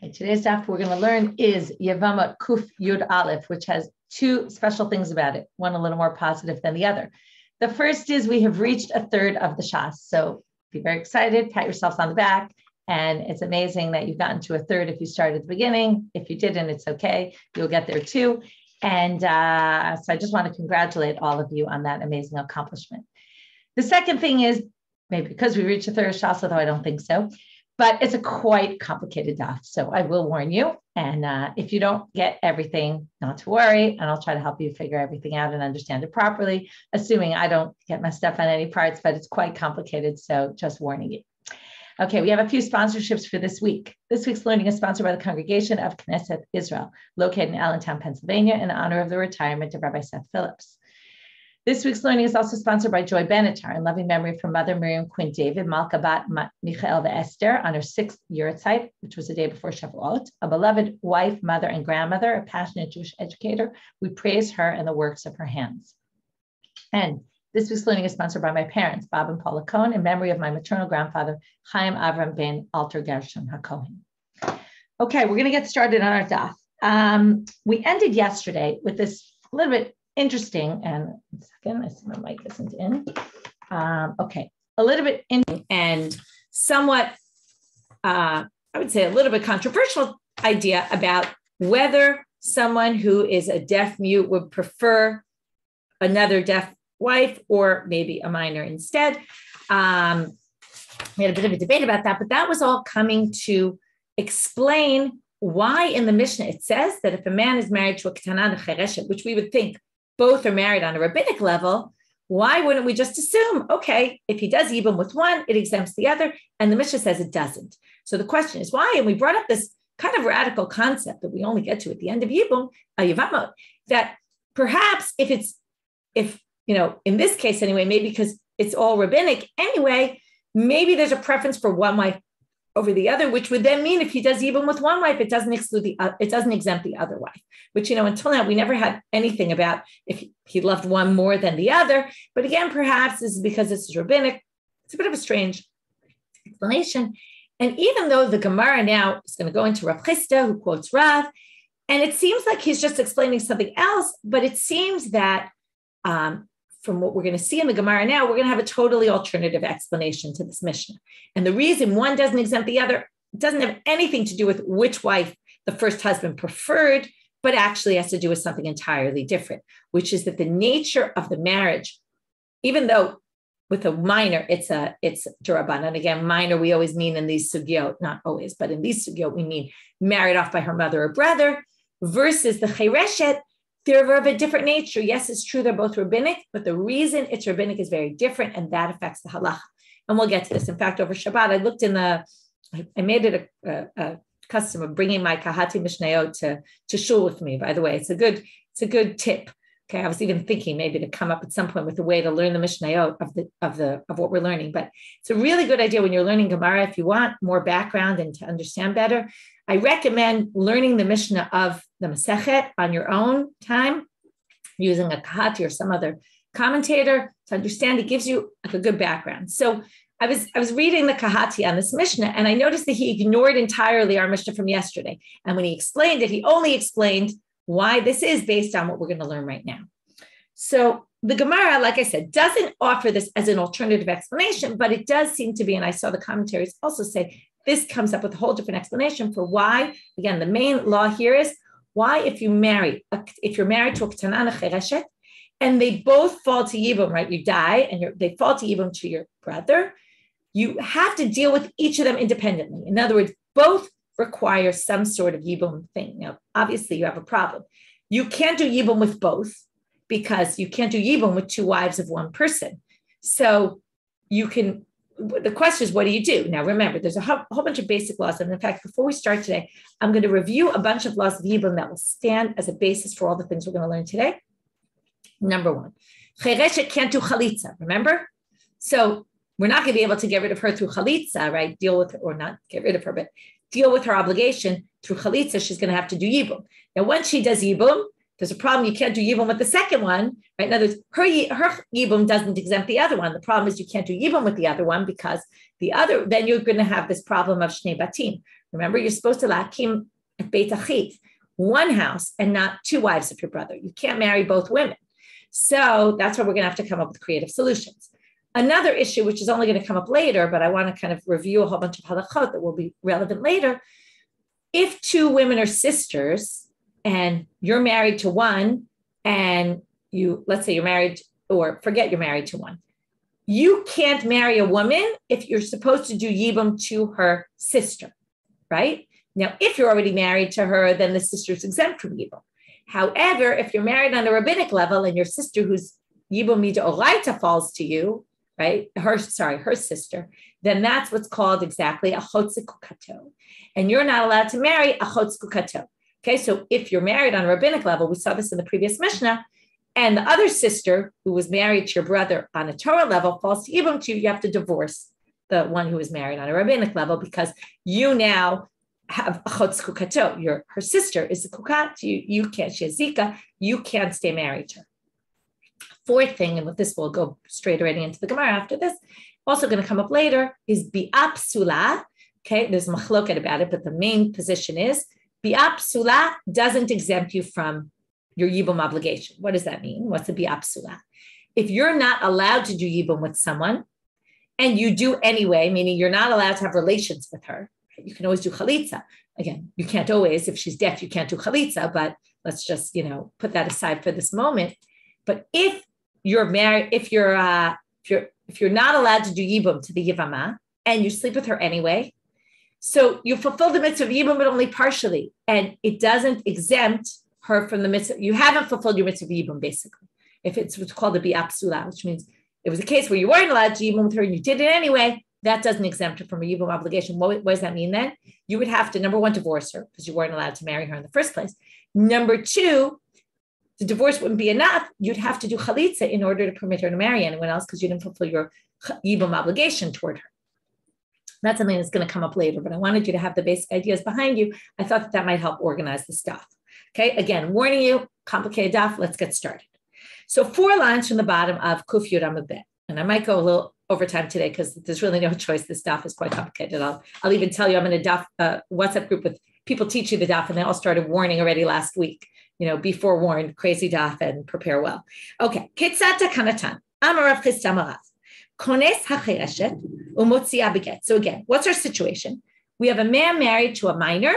Okay, today's daf we're going to learn is Yevamot Kuf Yud Aleph, which has two special things about it, one a little more positive than the other. The first is we have reached a third of the Shas. So be very excited, pat yourselves on the back. And it's amazing that you've gotten to a third if you started at the beginning. If you didn't, it's okay. You'll get there too. And so I just want to congratulate all of you on that amazing accomplishment. The second thing is, maybe because we reached a third of Shas, although I don't think so, but it's a quite complicated daf. So I will warn you. And if you don't get everything, not to worry. And I'll try to help you figure everything out and understand it properly, assuming I don't get messed up on any parts, but it's quite complicated. So just warning you. Okay, we have a few sponsorships for this week. This week's learning is sponsored by the Congregation of Knesset Israel, located in Allentown, Pennsylvania, in honor of the retirement of Rabbi Seth Phillips. This week's learning is also sponsored by Joy Benatar in loving memory from Mother Miriam Quinn David, Malka Bat Michael Esther on her 6th Yurtzeit, which was the day before Shavuot, a beloved wife, mother, and grandmother, a passionate Jewish educator. We praise her and the works of her hands. And this week's learning is sponsored by my parents, Bob and Paula Cohen, in memory of my maternal grandfather, Chaim Avram ben Alter Gershon HaKohen. Okay, we're going to get started on our daf. We ended yesterday with this little bit interesting, and 1 second, I see my mic isn't in. Okay, a little bit in and somewhat, I would say a little bit controversial idea about whether someone who is a deaf mute would prefer another deaf wife or maybe a minor instead. We had a bit of a debate about that, but that was all coming to explain why in the Mishna it says that if a man is married to a ketana chereshet, which we would think both are married on a rabbinic level, why wouldn't we just assume, okay, if he does yibum with one, it exempts the other, and the Mishna says it doesn't. So the question is why? And we brought up this kind of radical concept that we only get to at the end of yibum, a yevamot, that perhaps if in this case anyway, maybe because it's all rabbinic anyway, maybe there's a preference for one wife over the other, which would then mean if he does yibum with one wife, it doesn't exempt the other wife, which, until now we never had anything about if he loved one more than the other. But again, perhaps this is because this is rabbinic. It's a bit of a strange explanation. And even though the Gemara now is going to go into Rav Chisda, who quotes Rav, and it seems like he's just explaining something else, but it seems that from what we're going to see in the Gemara now, we're going to have a totally alternative explanation to this Mishna. And the reason one doesn't exempt the other doesn't have anything to do with which wife the first husband preferred, but actually has to do with something entirely different, which is that the nature of the marriage, even though with a minor, it's d'Rabbanan. And again, minor, we always mean in these sugyot, not always, but in these sugyot, we mean married off by her mother or brother, versus the chereshet, they're of a different nature. Yes, it's true, they're both rabbinic, but the reason it's rabbinic is very different, and that affects the halacha. And we'll get to this. In fact, over Shabbat, I looked I made it a custom of bringing my kahati mishnayot to shul with me. By the way, it's a good tip. Okay, I was even thinking maybe to come up at some point with a way to learn the mishnayot of what we're learning. But it's a really good idea when you're learning Gemara. If you want more background and to understand better, I recommend learning the Mishna of the Masechet on your own time, using a kahati or some other commentator to understand. It gives you a good background. So I was reading the kahati on this Mishna, and I noticed that he ignored entirely our Mishna from yesterday. And when he explained it, he only explained why this is based on what we're going to learn right now. So the Gemara, like I said, doesn't offer this as an alternative explanation, but it does seem to be, and I saw the commentaries also say, this comes up with a whole different explanation for why. Again, the main law here is why if you're married to a ketana chereshet, and they both fall to yibum, right? You die and they fall to yibum to your brother, you have to deal with each of them independently. In other words, both require some sort of yibum thing. Now, obviously you have a problem. You can't do yibum with both because you can't do yibum with two wives of one person. So the question is, what do you do? Now, remember, there's a whole bunch of basic laws. And in fact, before we start today, I'm going to review a bunch of laws of yibum that will stand as a basis for all the things we're going to learn today. Number one, chereshet can't do chalitza, remember? So we're not going to be able to get rid of her through chalitza, right? Deal with her, or not get rid of her, but deal with her obligation through chalitza. She's going to have to do yibum. Now, once she does yibum, there's a problem. You can't do yibum with the second one, right? In other words, her yibum doesn't exempt the other one. The problem is you can't do yibum with the other one because then you're going to have this problem of shnei batim. Remember, you're supposed to lakim at beit achit, one house, and not two wives of your brother. You can't marry both women. So that's where we're going to have to come up with creative solutions. Another issue, which is only going to come up later, but I want to kind of review a whole bunch of halachot that will be relevant later. If two women are sisters and you're married to one and let's say you're married, or forget you're married to one, you can't marry a woman if you're supposed to do yibum to her sister, right? Now, if you're already married to her, then the sister's exempt from yibum. However, if you're married on a rabbinic level and your sister who's yibum midoraita falls to you, right? Her sister, then that's what's called exactly a chotzikukato. And you're not allowed to marry a chotzikukato. Okay, so if you're married on a rabbinic level, we saw this in the previous Mishna, and the other sister who was married to your brother on a Torah level falls to yibum to you, you have to divorce the one who was married on a rabbinic level because you now have a chotzikukato. Her sister is a kukat, you can't, she has zika, you can't stay married to her. Fourth thing, and with this we'll go straight already into the Gemara after this, also going to come up later, is bi'ap sula. Okay, there's machloket about it, but the main position is bi'ap sula doesn't exempt you from your yibum obligation. What does that mean? What's a bi'ap sula? If you're not allowed to do yibum with someone, and you do anyway, meaning you're not allowed to have relations with her, you can always do chalitza. Again, you can't always, if she's deaf, you can't do chalitza, but let's just, put that aside for this moment. But if you're married, if you're not allowed to do yibum to the yevama and you sleep with her anyway, so you fulfill the mitzvah of yibum, but only partially, and it doesn't exempt her from the mitzvah. You haven't fulfilled your mitzvah of yibum, basically. If it's what's called the bi'ap sula, which means it was a case where you weren't allowed to yibum with her and you did it anyway, that doesn't exempt her from a yibum obligation. What does that mean then? You would have to, number one, divorce her because you weren't allowed to marry her in the first place. Number two, the divorce wouldn't be enough. You'd have to do chalitza in order to permit her to marry anyone else because you didn't fulfill your yibum obligation toward her. That's something that's going to come up later, but I wanted you to have the basic ideas behind you. I thought that might help organize the stuff. Okay, again, warning you, complicated stuff. Let's get started. So 4 lines from the bottom of Kuf Yud Amud Bet, and I might go a little over time today because there's really no choice. This daf is quite complicated. I'll even tell you I'm in a daf WhatsApp group with people teaching the daf, and they all started warning already last week. Be forewarned, crazy daf, and prepare well. Okay, Ketzata Kanatan, Rav Chisda Marav, Kones HaChereshet, Umotzia Beget. So again, what's our situation? We have a man married to a minor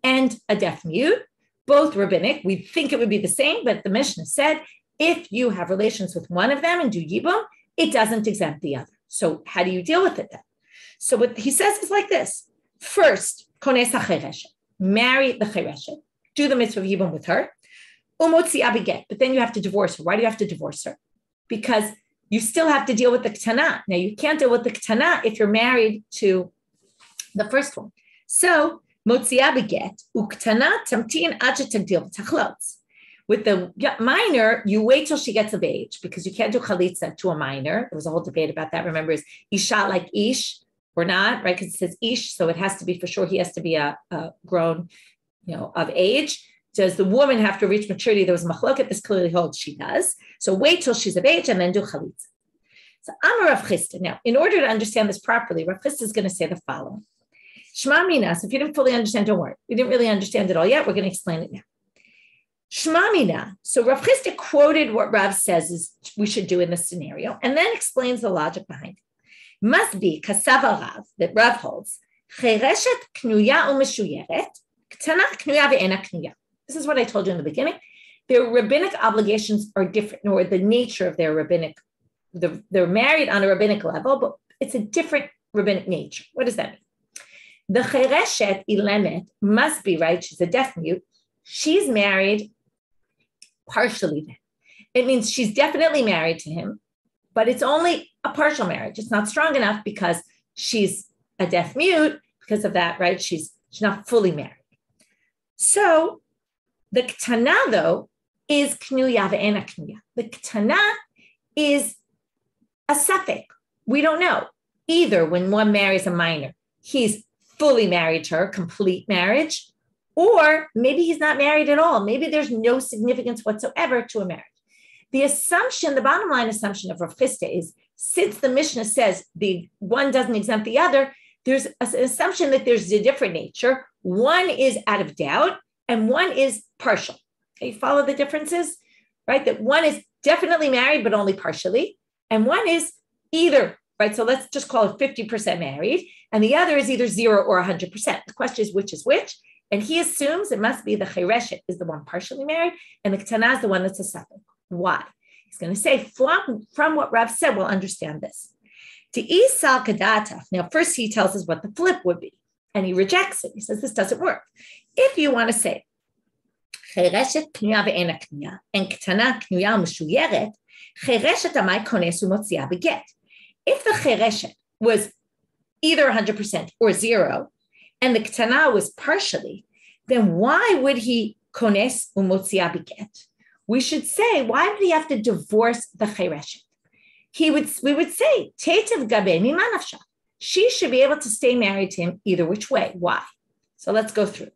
and a deaf mute, both rabbinic. We think it would be the same, but the Mishna said, if you have relations with one of them and do yibum, it doesn't exempt the other. So how do you deal with it then? So what he says is like this. First, Kones HaChereshet, marry the Chereshet, do the mitzvah of yibum with her, Umotzi abiget, but then you have to divorce her. Why do you have to divorce her? Because you still have to deal with the ktana. Now, you can't deal with the ktana if you're married to the first one. So, motzi abiget, uktana tamtin acha tagdil v'tachlotz. With the minor, you wait till she gets of age because you can't do chalitza to a minor. There was a whole debate about that. Remember, is isha like ish or not, right? Because it says ish, so it has to be for sure. He has to be a grown, of age. Does the woman have to reach maturity? There was machloket. This clearly holds she does. So wait till she's of age and then do chalitza. So I'm a Rav Chisda. Now, in order to understand this properly, Rav Chisda is going to say the following. Shema mina. So if you didn't fully understand, don't worry. We didn't really understand it all yet. We're going to explain it now. Shema mina. So Rav Chisda quoted what Rav says is we should do in this scenario, and then explains the logic behind it. Must be kasav Rav that Rav holds. Chereshet knuya umeshuyeret, ktana knuya ve'ena knuya. This is what I told you in the beginning. Their rabbinic obligations are different, or the nature of their rabbinic. They're married on a rabbinic level, but it's a different rabbinic nature. What does that mean? The chereshet ilemet must be, right? She's a deaf mute. She's married partially then. It means she's definitely married to him, but it's only a partial marriage. It's not strong enough because she's a deaf mute. Because of that, right? She's not fully married. So the ktana, though, is knuya ve'ena knuya. The ktana is a suffix. We don't know. Either when one marries a minor, he's fully married to her, complete marriage, Or maybe he's not married at all. Maybe there's no significance whatsoever to a marriage. The assumption, the bottom line assumption of Rav Chisda is, since the Mishna says the one doesn't exempt the other, there's an assumption that there's a different nature. One is out of doubt and one is partial. Okay, you follow the differences, right? That one is definitely married, but only partially. And one is either, right? So let's just call it 50% married. And the other is either 0 or 100%. The question is which? And he assumes it must be the chereshet is the one partially married and the ketana is the one that's a suffix. Why? He's going to say, from what Rav said, we'll understand this. Now, first he tells us what the flip would be, and he rejects it. He says, this doesn't work. If you want to say, chereshet knuya ve'ena knuya, and ketana knuya u'meshuyeret, chereshet amai kones u'motzia beget. If the chereshet was either 100% or 0, and the ketana was partially, then why would he kones u'motzia beget? We should say, why would he have to divorce the chereshet? We would say, tetiv gabe mima nafsha. She should be able to stay married to him either which way. Why? So let's go through.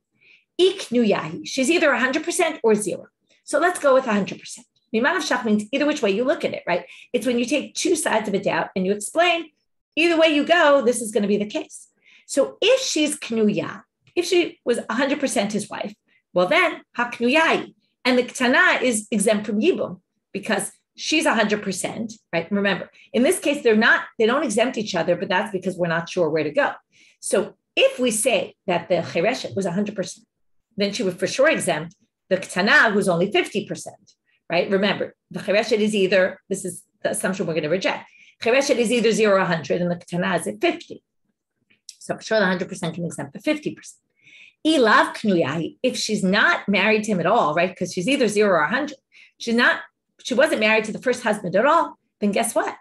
Iknuyahi. She's either 100% or 0. So let's go with 100%. Mima nafsha means either which way you look at it, right? It's when you take two sides of a doubt and you explain, either way you go, this is going to be the case. So if she's knuya, if she was 100% his wife, well then, haknuyai. And the ketana is exempt from yibum because she's 100%, right? Remember, in this case, they don't exempt each other, but that's because we're not sure where to go. So if we say that the chereshet was 100%, then she would for sure exempt the ketana, who's only 50%, right? Remember, the chereshet is either, this is the assumption we're going to reject, chereshet is either 0 or 100, and the ketana is at 50. So for sure the 100% can exempt the 50%. Ilav knuyahi, if she's not married to him at all, right? Because she's either 0 or 100. She wasn't married to the first husband at all, then guess what?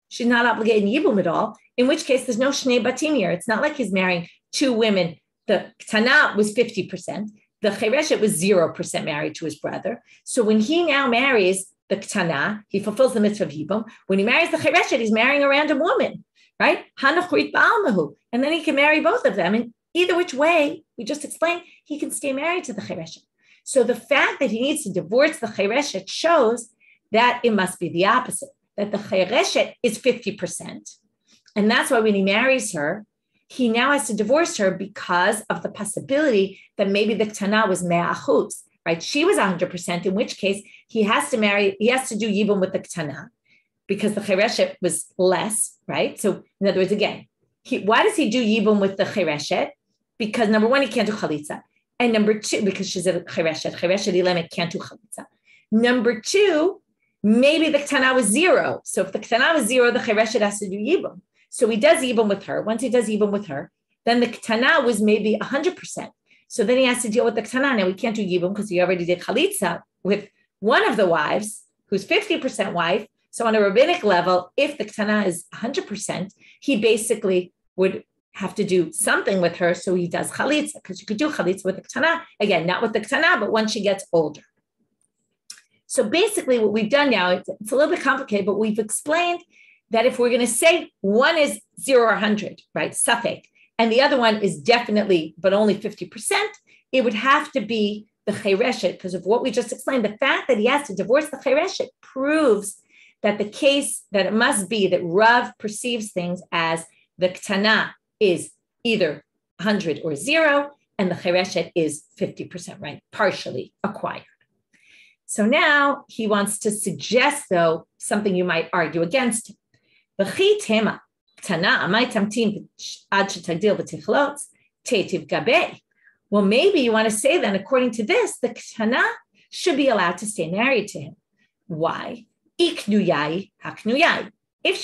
She's not obligated in yibum at all, in which case there's no shnei batim here. It's not like he's marrying two women. The ketana was 50%. The chereshet was 0% married to his brother. So when he now marries the ketana, he fulfills the mitzvah of yibum. When he marries the chereshet, he's marrying a random woman, right? Hanachrit ba'almahu. And then he can marry both of them. And either which way, we just explained, he can stay married to the chereshet. So the fact that he needs to divorce the chereshet shows that it must be the opposite, that the chereshet is 50%. And that's why when he marries her, he now has to divorce her because of the possibility that maybe the ketana was 100%, right? She was 100%, in which case he has to do yibum with the ketana because the chereshet was less, right? So in other words, again, why does he do yibum with the chereshet? Because number one, he can't do chalitza. And number two, because she's a chereshet ilemet can't do chalitza. Number two, maybe the ketana was 0. So if the ketana was 0, the chereshet has to do yibum. So he does yibum with her. Once he does yibum with her, then the ketana was maybe 100%. So then he has to deal with the ketana. Now he can't do yibum because he already did chalitza with one of the wives, who's 50% wife. So on a rabbinic level, if the ketana is 100%, he basically would have to do something with her, so he does chalitza, because you could do chalitza with the ketana, again, not with the ketana, but when she gets older. So basically what we've done now, it's a little bit complicated, but we've explained that if we're going to say one is 0 or 100, right, suffix, and the other one is definitely, but only 50%, it would have to be the chereshet, because of what we just explained. The fact that he has to divorce the chereshet proves that the case, that it must be that Rav perceives things as the ketana is either 100 or 0, and the chereshet is 50%, right? Partially acquired. So now he wants to suggest, though, something you might argue against him. Well, maybe you want to say then, according to this, the ketana should be allowed to stay married to him. Why? If she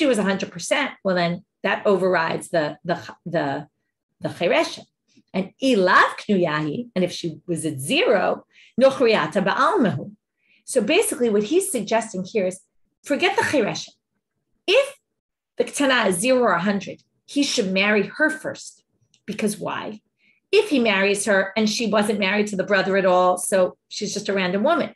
was 100%, well, then that overrides the chereshet. And ilav knuyahi, and if she was at 0, no chriyata ba'almahu. So basically what he's suggesting here is, forget the chereshet. If the ketana is 0 or 100, he should marry her first. Because why? If he marries her and she wasn't married to the brother at all, so she's just a random woman.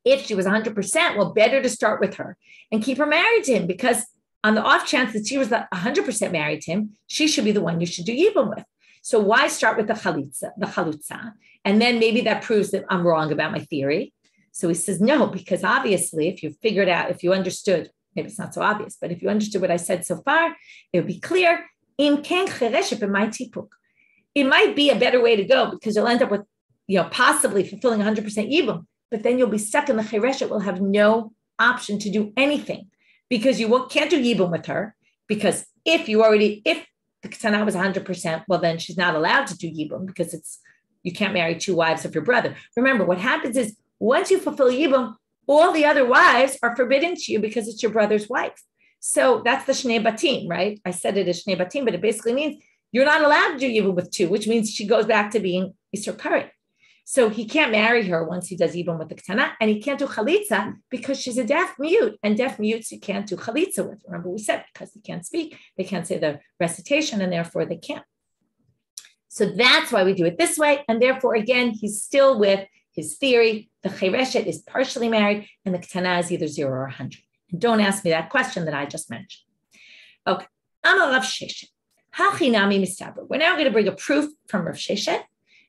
If she was 100%, well, better to start with her and keep her married to him, because on the off chance that she was 100% married to him, she should be the one you should do yibum with. So why start with the chalitza, and then maybe that proves that I'm wrong about my theory? So he says, no, because obviously if you figured out, if you understood, maybe it's not so obvious, but if you understood what I said so far, it would be clear. It might be a better way to go because you'll end up with, possibly fulfilling 100% yibum, but then you'll be stuck in the chereshet, will have no option to do anything because you can't do yibum with her, because if the ketana was 100%, well, then she's not allowed to do yibum because you can't marry two wives of your brother. Remember, what happens is once you fulfill yibum, all the other wives are forbidden to you because it's your brother's wife. So that's the shnei batim, right? I said it as shnei batim, but it basically means you're not allowed to do yibum with two, which means she goes back to being isur karet. So he can't marry her once he does yibum with the ketana, and he can't do chalitza because she's a deaf mute, and deaf mutes you can't do chalitza with. Remember we said because they can't speak, they can't say the recitation, and therefore they can't. So that's why we do it this way, and therefore again he's still with his theory. The chereshet is partially married, and the ketana is either 0 or 100. And don't ask me that question that I just mentioned. Okay, Rav Sheshet. Hachinami mistaber. We're now going to bring a proof from Rav Sheshet.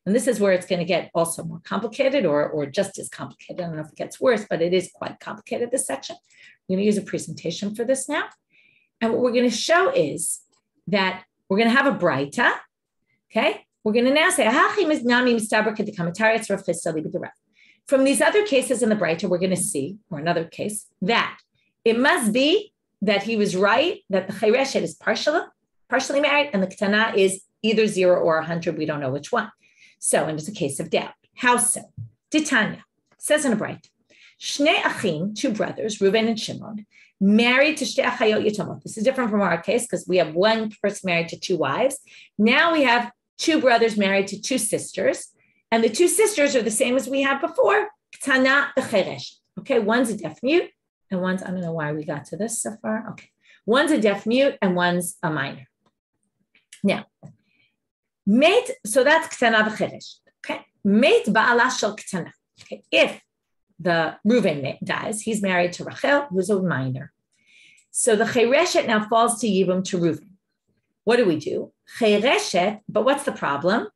And this is where it's going to get also more complicated or just as complicated. I don't know if it gets worse, but it is quite complicated, this section. We're going to use a presentation for this now. And what we're going to show is that we're going to have a braita, okay? We're going to now say, from these other cases in the braita, we're going to see, or another case, that it must be that he was right, that the chereshet is partially married, and the ketana is either 0 or 100. We don't know which one. So, and it's a case of doubt. How so? Titania says in a braita, Shnei achim, two brothers, Reuven and Shimon, married to shtei achayot yatomot. This is different from our case because we have one person married to two wives. Now we have two brothers married to two sisters, and the two sisters are the same as we had before. Ketana v'cheresh. Okay, one's a deaf mute, and one's, I don't know why we got to this so far. Okay, one's a deaf mute, and one's a minor. Now, so that's ketana v'cheresh. Okay, mate ba'ala shel ketana. Okay, if the Reuven dies, he's married to Rachel, who's a minor. So the chereshet now falls to yibum to Reuven. What do we do? Chereshet, but what's the problem?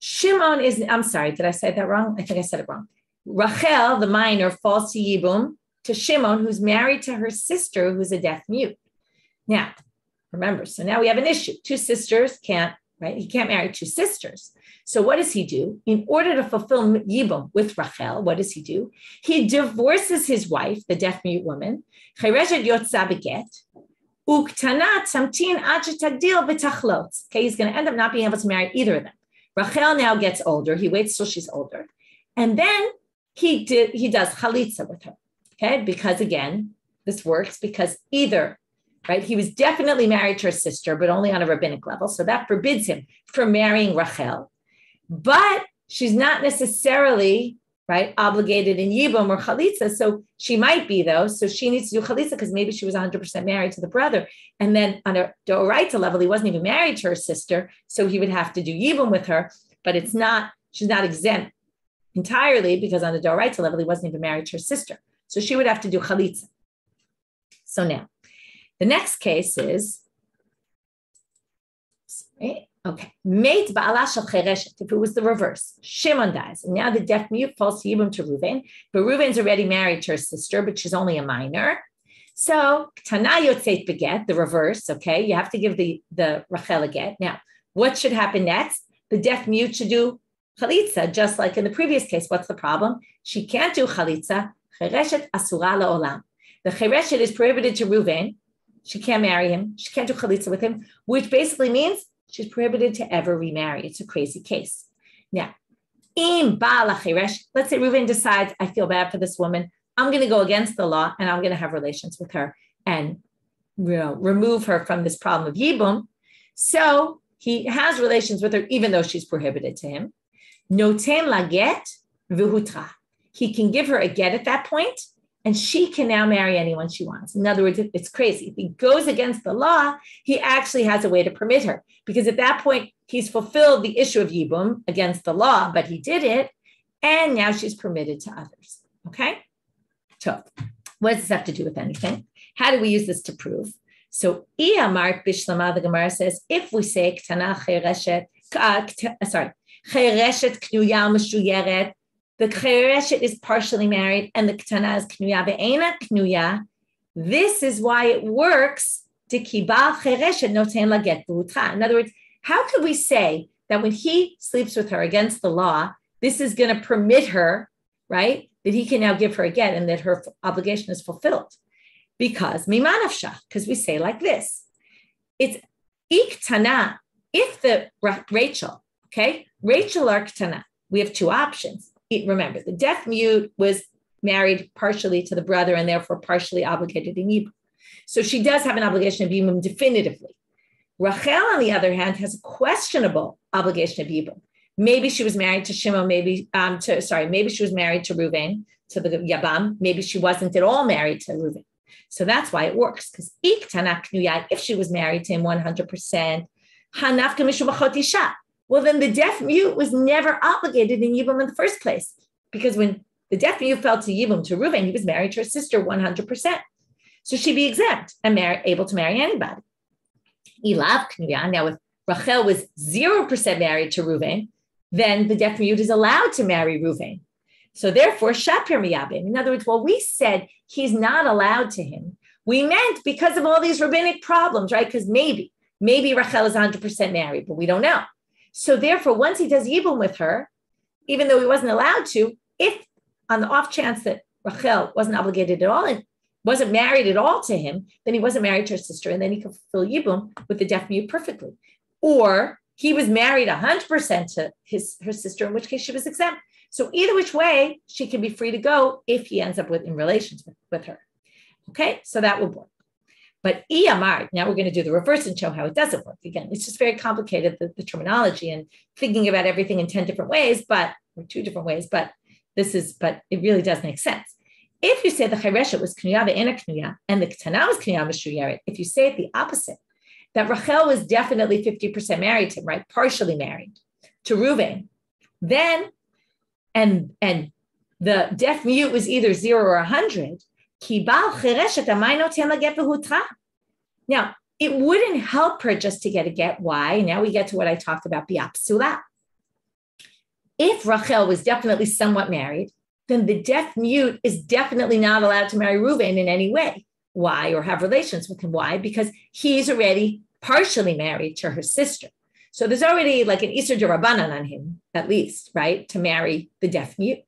Shimon is, I'm sorry, did I say that wrong? I think I said it wrong. Rachel, the minor, falls to yibum to Shimon, who's married to her sister, who's a deaf mute. Now, remember, so now we have an issue. Two sisters can't, right? He can't marry two sisters. So what does he do? In order to fulfill yibum with Rachel, what does he do? He divorces his wife, the deaf mute woman. Chereshet yotza beget. Uktana tamtin ad shetagdil v'tachlot. Okay, he's going to end up not being able to marry either of them. Rachel now gets older. He waits till she's older. And then he does chalitza with her. Okay, because again, this works because either, right, he was definitely married to her sister, but only on a rabbinic level. So that forbids him from marrying Rachel. But she's not necessarily, right, obligated in yibum or chalitza. So she might be, though. So she needs to do chalitza because maybe she was 100% married to the brother. And then on a doraita level, he wasn't even married to her sister. So he would have to do yibum with her. But she's not exempt entirely because on the doraita level, he wasn't even married to her sister. So she would have to do chalitza. So now, the next case is, okay, mate ba'ala shel chereshet. If it was the reverse, Shimon dies, and now the deaf mute falls to yibum to Reuven, but Reuven's already married to her sister, but she's only a minor. So ketana yotzeit beget, the reverse. Okay, you have to give the Rachel a get. Now, what should happen next? The deaf mute should do chalitza, just like in the previous case. What's the problem? She can't do chalitza. Chereshet asura la'olam. The chereshet is prohibited to Reuven. She can't marry him. She can't do chalitza with him, which basically means she's prohibited to ever remarry. It's a crazy case. Now, im ba'ala cheresh, let's say Reuven decides, I feel bad for this woman. I'm going to go against the law and I'm going to have relations with her and remove her from this problem of yibum. So he has relations with her, even though she's prohibited to him. Noten la get v'hutra. He can give her a get at that point, and she can now marry anyone she wants. In other words, it's crazy. If he goes against the law, he actually has a way to permit her, because at that point, he's fulfilled the issue of yibum against the law, but he did it, and now she's permitted to others. Okay? So what does this have to do with anything? How do we use this to prove? So, the Gemara says, if we say, Ktana chereshet, Chereshet knuya meshuyeret. The chereshet is partially married, and the ktana is knuya ve'ena knuya. This is why it works. In other words, how could we say that when he sleeps with her against the law, this is going to permit her, right, that he can now give her a get and that her obligation is fulfilled? Because mimanafsha, because we say like this. It's iktana. If the Rachel or ktana, we have two options. Remember, the deaf mute was married partially to the brother and therefore partially obligated in yibum. So she does have an obligation of yibum definitively. Rachel, on the other hand, has a questionable obligation of yibum. Maybe she was married to Shimon, maybe she was married to Reuven, to the yabam. Maybe she wasn't at all married to Reuven. So that's why it works, because if she was married to him 100%, well, then the deaf mute was never obligated in yibum in the first place, because when the deaf mute fell to yibum to Reuven, he was married to her sister 100%. So she'd be exempt and able to marry anybody. Now, if Rachel was 0% married to Reuven, then the deaf mute is allowed to marry Reuven. So therefore, shapir miyabim. In other words, while we said he's not allowed to him, we meant because of all these rabbinic problems, right? Because maybe Rachel is 100% married, but we don't know. So therefore, once he does yibum with her, even though he wasn't allowed to, if on the off chance that Rachel wasn't obligated at all and wasn't married at all to him, then he wasn't married to her sister, and then he could fulfill yibum with the deaf mute perfectly. Or he was married 100% to her sister, in which case she was exempt. So either which way, she can be free to go if he ends up in relations with her. Okay, so that will work. But iyamar, now we're going to do the reverse and show how it doesn't work. Again, it's just very complicated, the terminology and thinking about everything in 10 different ways, or 2 different ways, but it really does make sense. If you say the chereshet was knuya ve'ena knuya and the ktana was knuya meshuyeret, if you say it the opposite, that Rachel was definitely 50% married to him, right? Partially married to Reuven, then, and the deaf mute was either 0 or 100, now, it wouldn't help her just to get a get. Why? Now we get to what I talked about, biapsula. If Rachel was definitely somewhat married, then the deaf mute is definitely not allowed to marry Reuven in any way. Why? Or have relations with him. Why? Because he's already partially married to her sister. So there's already like an Isur D'Rabbanan on him, at least, right, to marry the deaf mute.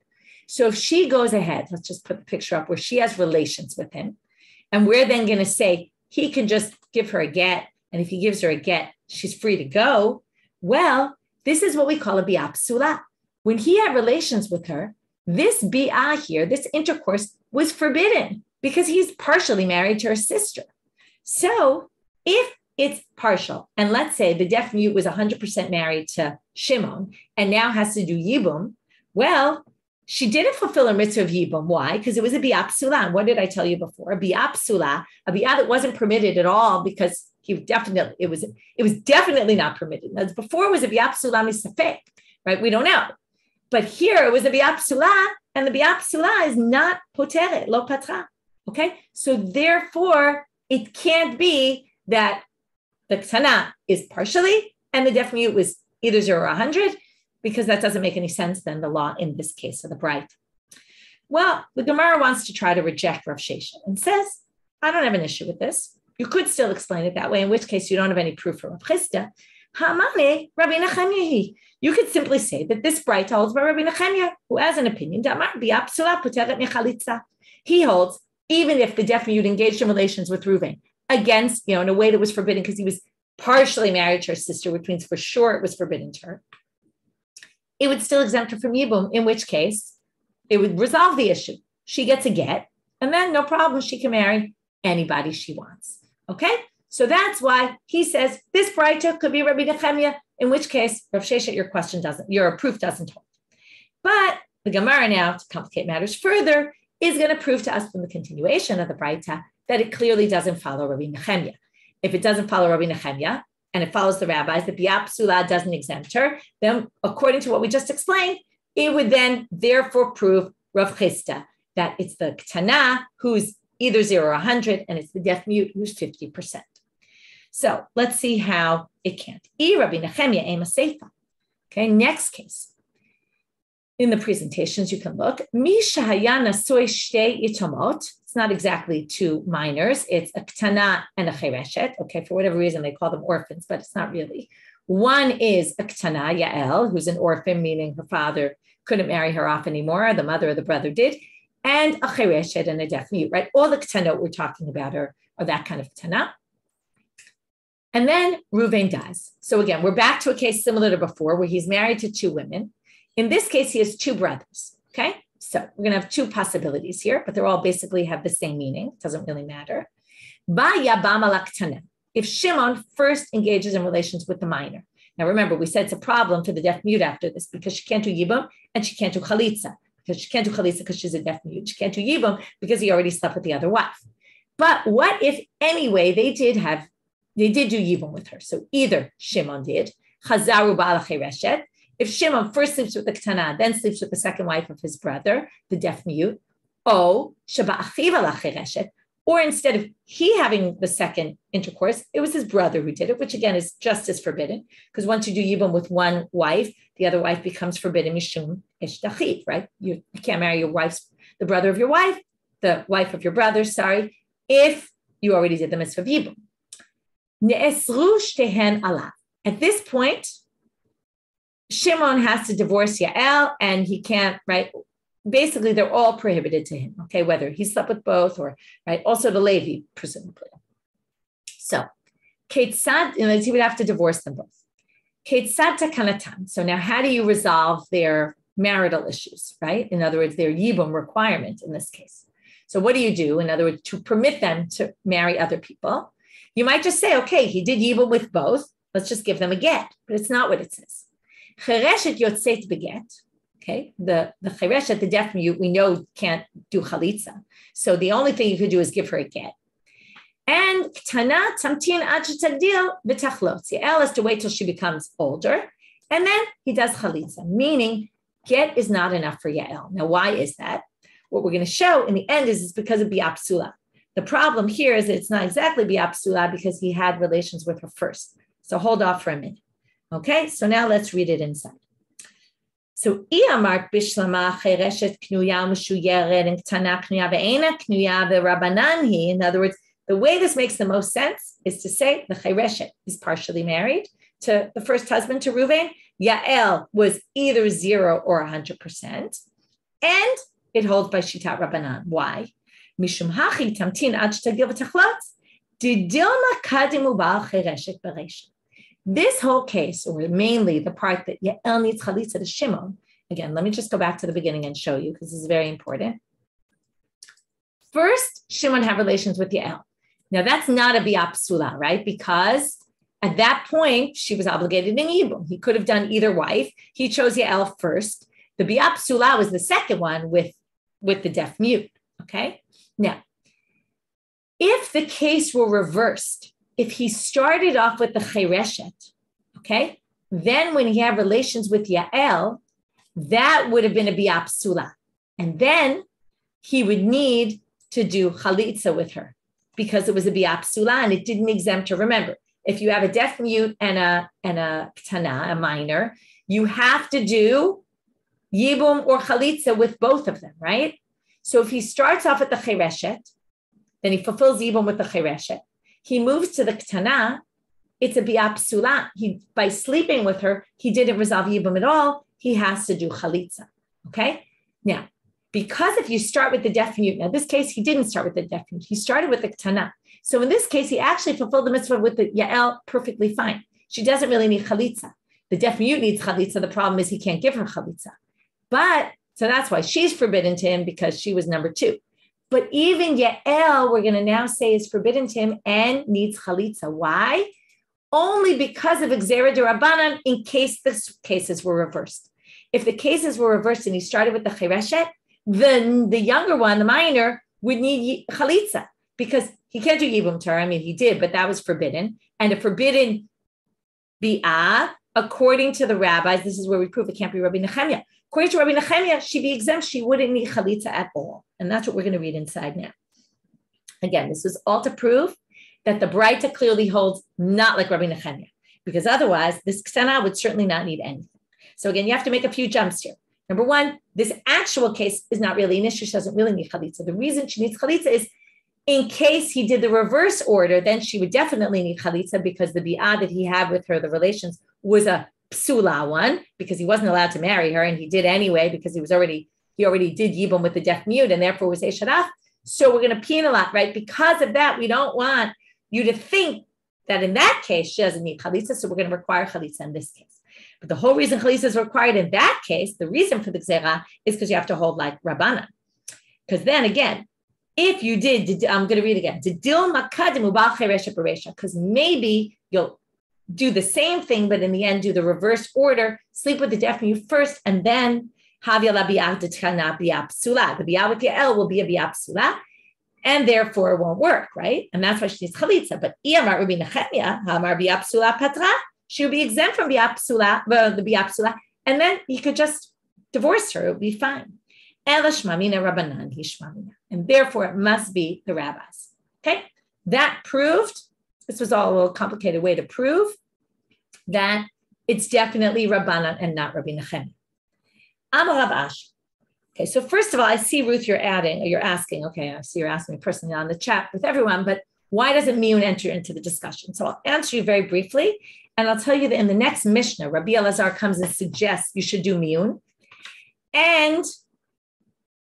So if she goes ahead, let's just put the picture up where she has relations with him, and we're then going to say he can just give her a get, and if he gives her a get, she's free to go. Well, this is what we call a bi'apsula. When he had relations with her, this bi'ah here, this intercourse, was forbidden because he's partially married to her sister. So if it's partial, and let's say the deaf mute was 100% married to Shimon and now has to do yibum, well, she didn't fulfill her mitzvah of yibum. Why? Because it was a bi'apsula. And what did I tell you before? A bi'apsula, a bi'ah that wasn't permitted at all because it was definitely not permitted. Now, before it was a bi'apsula misafek, right? We don't know. But here it was a bi'apsula, and the bi'apsula is not poteret, lo patra. Okay? So therefore, it can't be that the ktana is partially and the deaf mute was either 0 or 100, because that doesn't make any sense then, the law in this case of the braita. Well, the Gemara wants to try to reject Rav Sheshet and says, I don't have an issue with this. You could still explain it that way, in which case you don't have any proof from Rav Chisda. Hamane Rabbi Nechemia. You could simply say that this braita holds by Rabbi Nechemia, who has an opinion. He holds, even if the deaf mute engaged in relations with Reuven against, in a way that was forbidden because he was partially married to her sister, which means for sure it was forbidden to her, it would still exempt her from yibum, in which case it would resolve the issue. She gets a get, and then no problem, she can marry anybody she wants. Okay? So that's why he says this braita could be Rabbi Nechemia, in which case, Rav Sheshet, your proof doesn't hold. But the Gemara now, to complicate matters further, is going to prove to us from the continuation of the braita that it clearly doesn't follow Rabbi Nechemia. If it doesn't follow Rabbi Nechemia, and it follows the rabbis, that bi'apsula doesn't exempt her, then according to what we just explained, it would then therefore prove Rav Chisda, that it's the ktana who's either 0 or 100, and it's the deaf mute who's 50%. So let's see how it can't. Rabbi Nechemia ema seifa. Okay, next case. In the presentations, you can look. It's not exactly two minors. It's a ktana and a chereshet. Okay, for whatever reason, they call them orphans, but it's not really. One is a ktana, Yael, who's an orphan, meaning her father couldn't marry her off anymore. The mother or the brother did. And a chereshet and a deaf mute, right? All the ktanot we're talking about are that kind of ktana. And then Reuven dies. So again, we're back to a case similar to before where he's married to two women. In this case, he has two brothers, okay? So we're gonna have two possibilities here, but they're all basically have the same meaning. It doesn't really matter. Ba yabam ala ktana. If Shimon first engages in relations with the minor. Now remember, we said it's a problem for the deaf mute after this because she can't do yibum and she can't do chalitza. Because she can't do chalitza because she's a deaf mute. She can't do yibum because he already slept with the other wife. But what if anyway they did do yibum with her? So either Shimon did, chazaru ba'al chereshet. If Shimon first sleeps with the ktana, then sleeps with the second wife of his brother, the deaf mute, or instead of he having the second intercourse, it was his brother who did it, which again is just as forbidden, because once you do yibum with one wife, the other wife becomes forbidden, mishum ish dachiv, right? You can't marry the brother of your wife, the wife of your brother, if you already did the mitzvah of yibum. Ne'esru shtehen alav. At this point, Shimon has to divorce Yael and he can't, right? Basically, they're all prohibited to him, okay? Whether he slept with both or, right? Also the Levi, presumably. So, Ketzad, he would have to divorce them both. Ketzad takanatan. So now how do you resolve their marital issues, right? In other words, their yibum requirement in this case. So what do you do? In other words, to permit them to marry other people, you might just say, okay, he did yibum with both. Let's just give them a get. But it's not what it says. Chereshet yotzet beget. Okay, the chereshet, the deaf mute, we know can't do chalitza. So the only thing you could do is give her a get. And ktana tamtin ad shetagdil v'tachlot. Yael has to wait till she becomes older, and then he does chalitza. Meaning, get is not enough for Yael. Now, why is that? What we're going to show in the end is because of biapsula. The problem here is that it's not exactly biapsula because he had relations with her first. So hold off for a minute. Okay, so now let's read it inside. So, Iyamart bishlama chereshet knuya meshuyeret and ktana knuya ve'ena knuya ve'Rabbanan. In other words, the way this makes the most sense is to say the chereshet is partially married to the first husband, to Reuven. Yael was either 0 or 100%, and it holds by shitat Rabbanan. Why? Mishum hachi tamtin ad shtagil v'tachlot didilma kadimu ba'al chereshet bereisha. This whole case, or mainly the part that Yael needs chalitza to Shimon, again, let me just go back to the beginning and show you because this is very important. First, Shimon had relations with Yael. Now, that's not a biapsula, right? Because at that point, she was obligated in yibum. He could have done either wife. He chose Yael first. The biapsula was the second one with the deaf mute, okay? Now, if the case were reversed, if he started off with the chereshet, okay, then when he had relations with Yael, that would have been a biapsula. And then he would need to do chalitza with her because it was a biapsula and it didn't exempt her. Remember, if you have a deaf mute and a ktana, a minor, you have to do yibum or chalitza with both of them, right? So if he starts off with the chereshet, then he fulfills yibum with the chereshet. He moves to the ktana, it's a biapsula. By sleeping with her, he didn't resolve yibum at all. He has to do chalitza, okay? Now, because if you start with the deaf mute, now this case, he didn't start with the deaf mute. He started with the ktana. So in this case, he actually fulfilled the mitzvah with the Yael perfectly fine. She doesn't really need chalitza. The deaf mute needs chalitza. The problem is he can't give her chalitza. So that's why she's forbidden to him because she was number 2. But even Yael, we're going to now say, is forbidden to him and needs chalitza. Why? Only because of Xera de Rabbanan in case the cases were reversed. If the cases were reversed and he started with the chereshet, then the younger one, the minor, would need chalitza because he can't do yibum to her. I mean, he did, but that was forbidden. And a forbidden bi'ah, according to the rabbis, this is where we prove it can't be Rabbi Nechemiah. According to Rabbi Nechemiah, she'd be exempt. She wouldn't need chalitza at all. And that's what we're going to read inside now. Again, this is all to prove that the braita clearly holds not like Rabbi Nechemiah, because otherwise this ktana would certainly not need anything. So again, you have to make a few jumps here. Number one, this actual case is not really an issue. She doesn't really need chalitza. The reason she needs chalitza is in case he did the reverse order, then she would definitely need chalitza because the bi'ah that he had with her, the relations, was a psula one because he wasn't allowed to marry her, and he did anyway because he already did yibum with the deaf mute and therefore was esharaf. So we're going to penalize, right? Because of that, we don't want you to think that in that case she doesn't need chalitza, so we're going to require chalitza in this case. But the whole reason chalitza is required in that case, the reason for the gzera is because you have to hold like Rabbanit. Because then again, if you did, I'm going to read again, because maybe you'll do the same thing, but in the end do the reverse order, sleep with the deaf mute first, and then the bi'ah with Yael will be a bi'ah psula, and therefore it won't work, right? And that's why she needs chalitza. But she would be exempt from the bi'ah psula, and then you could just divorce her, it would be fine. And therefore it must be the rabbis. Okay, that proved, this was all a little complicated way to prove that it's definitely Rabbanan and not Rabbi Nechemia. Okay, so first of all, I see, Ruth, you're asking, okay, I see you're asking me personally on the chat with everyone, but why doesn't miyun enter into the discussion? So I'll answer you very briefly, and I'll tell you that in the next Mishna, Rabbi Elazar comes and suggests you should do miyun. And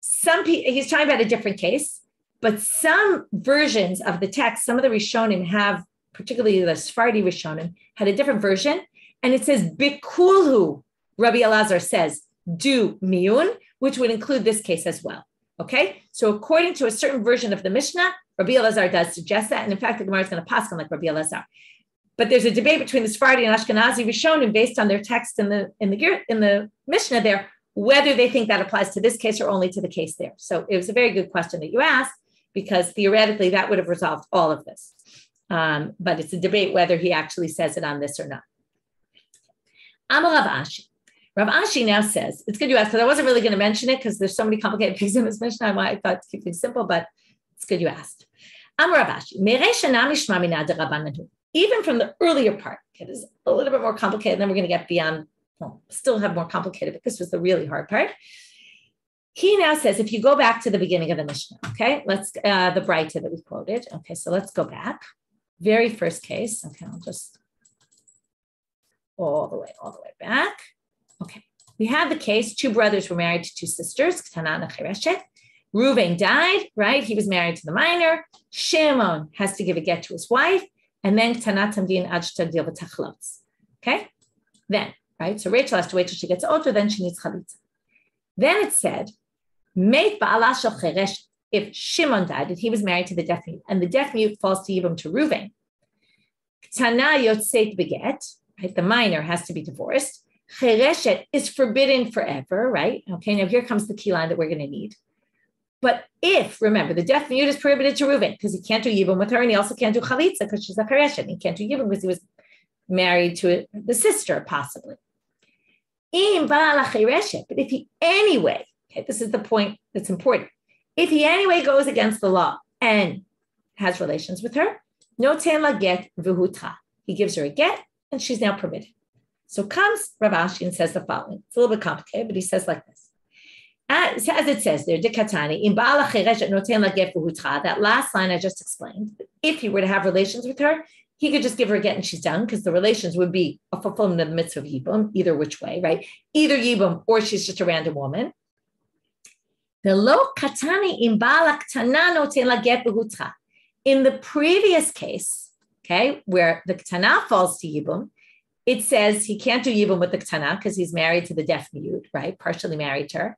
some people, he's talking about a different case, but some versions of the text, some of the Rishonim have, particularly the Sephardi Rishonim, had a different version, and it says, Bikulhu, Rabbi Elazar says, do miyun, which would include this case as well. Okay, so according to a certain version of the Mishnah, Rabbi Elazar does suggest that, and in fact, the Gemara is going to pass on like Rabbi Elazar. But there's a debate between the Sephardi and Ashkenazi Rishonim based on their text in the Mishnah there, whether they think that applies to this case or only to the case there. So it was a very good question that you asked, because theoretically that would have resolved all of this. But it's a debate whether he actually says it on this or not. Rav Ashi. Rav Ashi now says, it's good you asked, because I wasn't really going to mention it because there's so many complicated pieces in this Mishnah. I thought to keep things simple, but it's good you asked. Rav Ashi. Even from the earlier part, it is a little bit more complicated, and then we're going to get beyond, still have more complicated, but this was the really hard part. He now says, if you go back to the beginning of the Mishnah, okay, let's, the braita that we quoted. Okay, so let's go back. Very first case. Okay, I'll just all the way back. Okay, we have the case, two brothers were married to two sisters, Ketana and Chereshet. Reuven died, right? He was married to the minor. Shimon has to give a get to his wife, and then Ketana Tamdin Ajta Deal with Tachlotz. Okay, then, right? So Rachel has to wait till she gets older, then she needs chalitza. Then it said, Meit ba'ala shel chereshet. If Shimon died, and he was married to the deaf mute, and the deaf mute falls to yibum to Reuven, Ketana yotzeit beget, right? The minor has to be divorced. Chereshet is forbidden forever, right? Okay, now here comes the key line that we're going to need. But if, remember, the deaf mute is prohibited to Reuven because he can't do yibum with her, and he also can't do chalitza because she's a chereshet. He can't do yibum because he was married to the sister, possibly. But if he anyway, okay, this is the point that's important. If he anyway goes against the law and has relations with her, no ten la get v'hutra. He gives her a get, and she's now permitted. So comes Rav Ashi and says the following. It's a little bit complicated, but he says like this. As it says there, that last line I just explained, if he were to have relations with her, he could just give her a get and she's done, because the relations would be a fulfillment of the mitzvah of yibum, either which way, right? Either yibum or she's just a random woman. In the previous case, okay, where the ketana falls to yibum, it says he can't do yibum with the ketana because he's married to the deaf mute, right? Partially married to her.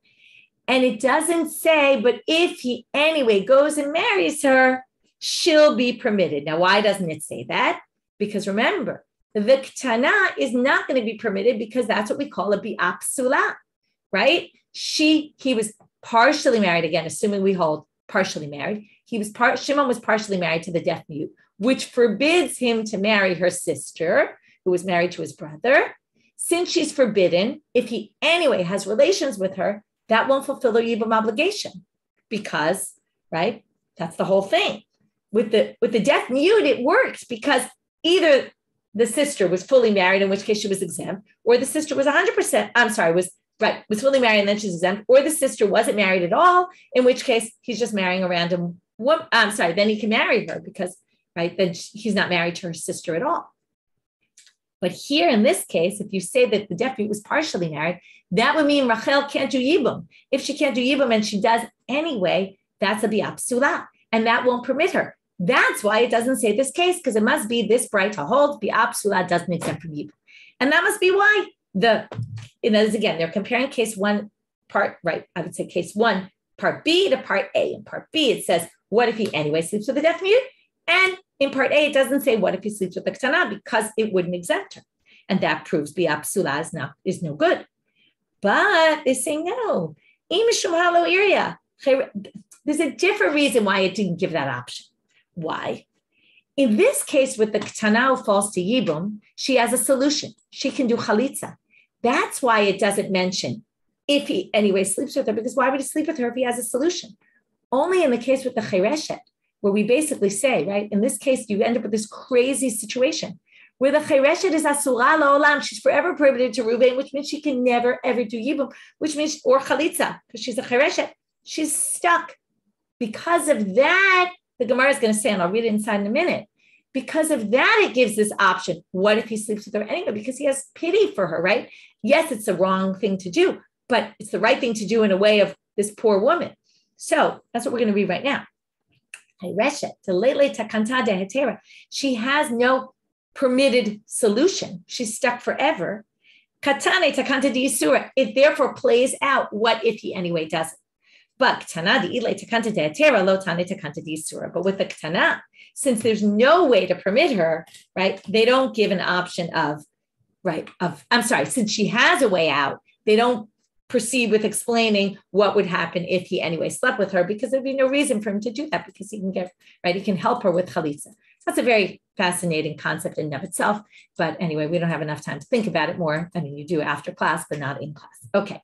And it doesn't say, but if he anyway goes and marries her, she'll be permitted. Now, why doesn't it say that? Because remember, the ketana is not going to be permitted because that's what we call a bi'ah psula, right? He was partially married, again, assuming we hold partially married. Shimon was partially married to the deaf mute, which forbids him to marry her sister, who was married to his brother. Since she's forbidden, if he anyway has relations with her, that won't fulfill the yibum obligation because, right, that's the whole thing. With the deaf mute, it works because either the sister was fully married, in which case she was exempt, or the sister was 100%, was fully married and then she's exempt, or the sister wasn't married at all, in which case he's just marrying a random woman. Then he can marry her because, then he's not married to her sister at all. But here in this case, if you say that the deaf mute was partially married, that would mean Rachel can't do yibum. If she can't do yibum and she does anyway, that's a bi'apsula, and that won't permit her. That's why it doesn't say this case, because it must be this braita holds bi'apsula doesn't exempt from yibum. And that must be why again, they're comparing case one part, I would say case one, part B to part A. In part B, it says, what if he anyway sleeps with a deaf mute? And in part A, it doesn't say what if he sleeps with the ketana, because it wouldn't exempt her. And that proves bi'apsula is no good. But they say no. There's a different reason why it didn't give that option. Why? In this case, with the ketana who falls to yibum, she has a solution. She can do chalitza. That's why it doesn't mention if he anyway sleeps with her, because why would he sleep with her if he has a solution? Only in the case with the chereshet, where we basically say, in this case, you end up with this crazy situation where the chereshet is asura la'olam, she's forever prohibited to Ruvain, which means she can never, ever do yibum, which means, or chalitza, because she's a chereshet, she's stuck. Because of that, the Gemara is going to say, and I'll read it inside in a minute, because of that, it gives this option. What if he sleeps with her anyway? Because he has pity for her, right? Yes, it's the wrong thing to do, but it's the right thing to do in a way of this poor woman. So that's what we're going to read right now. She has no permitted solution. She's stuck forever. It therefore plays out what if he anyway doesn't. But with the ketana, since there's no way to permit her, they don't give an option since she has a way out, they don't proceed with explaining what would happen if he anyway slept with her, because there'd be no reason for him to do that, because he can help her with chalitza. That's a very fascinating concept in and of itself. But anyway, we don't have enough time to think about it more. You do after class, but not in class. Okay,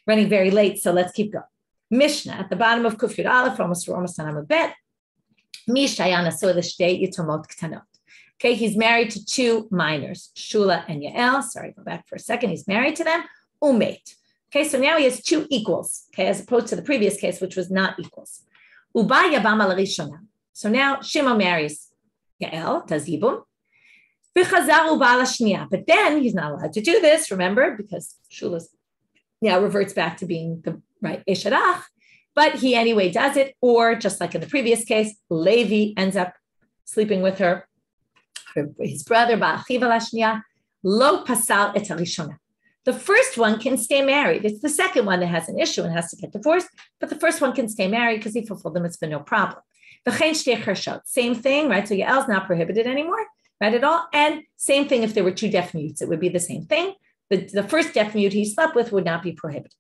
running very late, so let's keep going. Mishna at the bottom of Kuf Yud Aleph, almost on Amabet. Okay, he's married to two minors, Shula and Yael. Sorry, go back for a second. He's married to them. Umet. Okay, so now he has two equals, as opposed to the previous case, which was not equals. Uba yabam al rishona. So now Shimon marries Yael, does yibum. V'chazar uba al shniya. But then he's not allowed to do this, remember, because Shula now reverts back to being the Esharach, but he anyway does it, or just like in the previous case, Levi ends up sleeping with his brother, Ba'achiv al-Ashniya, lo pasal et harishona. The first one can stay married. It's the second one that has an issue and has to get divorced, but the first one can stay married because he fulfilled the mitzvah, no problem. Same thing, So Yael's not prohibited anymore, at all. And same thing if there were two deaf mutes, it would be the same thing. The first deaf mute he slept with would not be prohibited.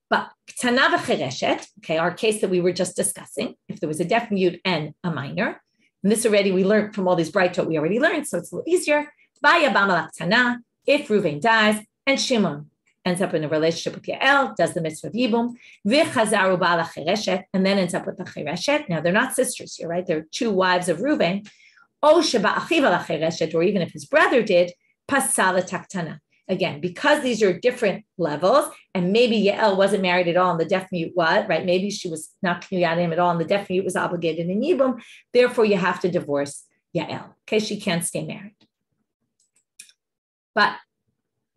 But ketana v'chereshet, our case that we were just discussing, if there was a deaf mute and a minor, and this already we learned from all these braita we already learned, so it's a little easier. Yabam al ketana, if Ruvain dies and Shimon ends up in a relationship with Yael, does the mitzvah of yibum, v'chazaru ba'al chereshet, and then ends up with the chereshet. Now they're not sisters here, They're two wives of Ruvain. O sheba'achiv al chereshet, or even if his brother did, pasal taktana. Again, because these are different levels, and maybe Yael wasn't married at all and the deaf mute was, Maybe she was not kniyat him at all and the deaf mute was obligated in yibum. Therefore, you have to divorce Yael. She can't stay married. But